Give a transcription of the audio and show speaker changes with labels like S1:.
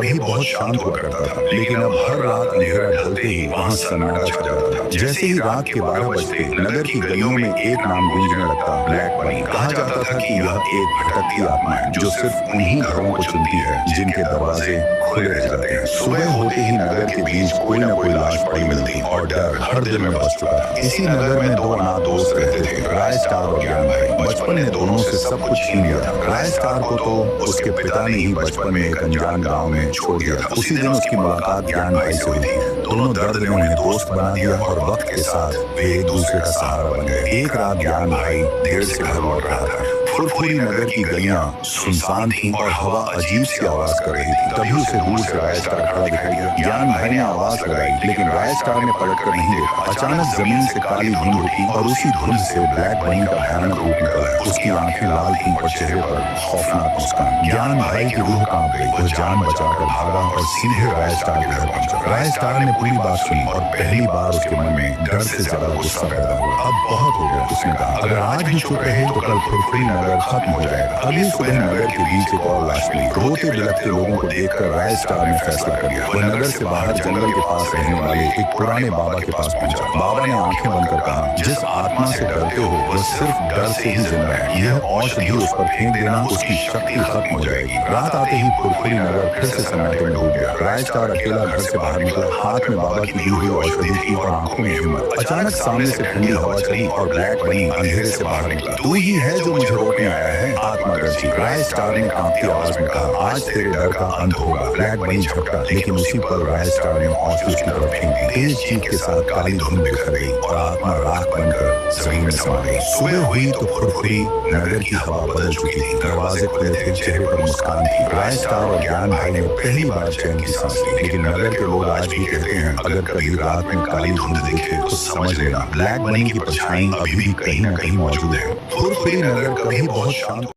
S1: कभी बहुत शांत हुआ करता था, लेकिन अब हर रात अंधेरा ढलते ही वहाँ सन्नाटा छा जाता था। जैसे ही रात के 12 बजते नगर की गलियों में एक नाम गूंजने लगता, ब्लैक बनी। कहा जाता था कि यह एक भटकती आत्मा है जो सिर्फ उन्हीं घरों को चुनती है जिनके दरवाजे खुले रह जाते हैं। सुबह होते ही नगर के बीच कोई न कोई लाश पड़ी मिलती और डर हर दिल में बस चुका था। इसी नगर में दो अनाथ दोस्त रहते थे, राय स्टार और ज्ञान भाई। बचपन ने दोनों से सब कुछ छीन लिया था। राय स्टार को तो उसके पिता ने ही बचपन में एक अनजान गांव में छोड़ दिया था। उसी दिन उसकी मुलाकात ज्ञान भाई से हुई थी। दोनों दर्द ने उन्हें दोस्त बना दिया और वक्त के साथ वे एक दूसरे का सहारा बन गए। एक रात ज्ञान भाई देर से घर लौट रहा था। फुरफुरी नगर की गलियां सुनसान थीं और हवा अजीब सी आवाज कर रही थी। तभी उसे दूर से राय स्टार खड़ा दिखाई दिया। ज्ञान भाई ने आवाज लगाई, लेकिन राय स्टार ने पलट कर नहीं देखा। अचानक जमीन से काली धुंध उठी और उसी धुंध से ब्लैक बनी का भयानक रूप निकला। उसकी आंखें लाल थीं और चेहरे पर खौफनाक मुस्कान। ज्ञान भाई की रूह कांप गई। वह जान बचाकर भागा और सीधे राय स्टार के घर पहुंचा। राय स्टार ने पूरी बात सुनी और पहली बार उसके मन में डर से ज्यादा गुस्सा पैदा हुआ। अब बहुत हो गया, उसने कहा। अगर आज भी चुप रहे तो कल फुरफुरी नगर खत्म हो जाएगा। अगली सुबह नगर के बीच एक और लाश मिली। रोते बिलखते लोगों को देखकर राय स्टार ने फैसला कर लिया। वह नगर से बाहर जंगल के पास रहने वाले एक पुराने बाबा के पास पहुंचा। बाबा ने आंखें बंद कर कहा, जिस आत्मा से डरते हो वह सिर्फ डर से ही जिंदा है। यह औषधि उस पर फेंक देना, उसकी शक्ति खत्म हो जाएगी। रात आते ही फुरफुरी नगर फिर से सन्नाटे में डूब गया। राय स्टार अकेला घर से बाहर निकला। हाथ में बाबा की दी हुई औषधि थी और आंखों में हिम्मत। अचानक सामने से ठंडी हवा चली और ब्लैक बनी अंधेरे से बाहर निकला। तू ही है जो मुझे रोकने आया है, आत्मा डरती। राय स्टार ने कांपती आवाज में कहा, आज तेरे डर का अंत होगा। ब्लैक बनी झपटा, लेकिन उसी पर राय स्टार ने औषधि उसकी तरफ फेंक दी। तेज चीख के साथ काली धुंध बिखर गई और आत्मा राख बनकर जमीन में समा गई। सुबह हुई तो फुरफुरी नगर की हवा बदल चुकी थी। दरवाजे खुले थे, चेहरे पर मुस्कान थी। राय स्टार और ज्ञान भाई ने पहली बार चैन की सांस ली। लेकिन नगर के लोग आज भी कहते हैं, अगर कभी रात में काली धुंध दिखे तो समझ लेना ब्लैक बनी की परछाई अभी भी कहीं न कहीं मौजूद है। फुरफुरी नगर कभी बहुत शांत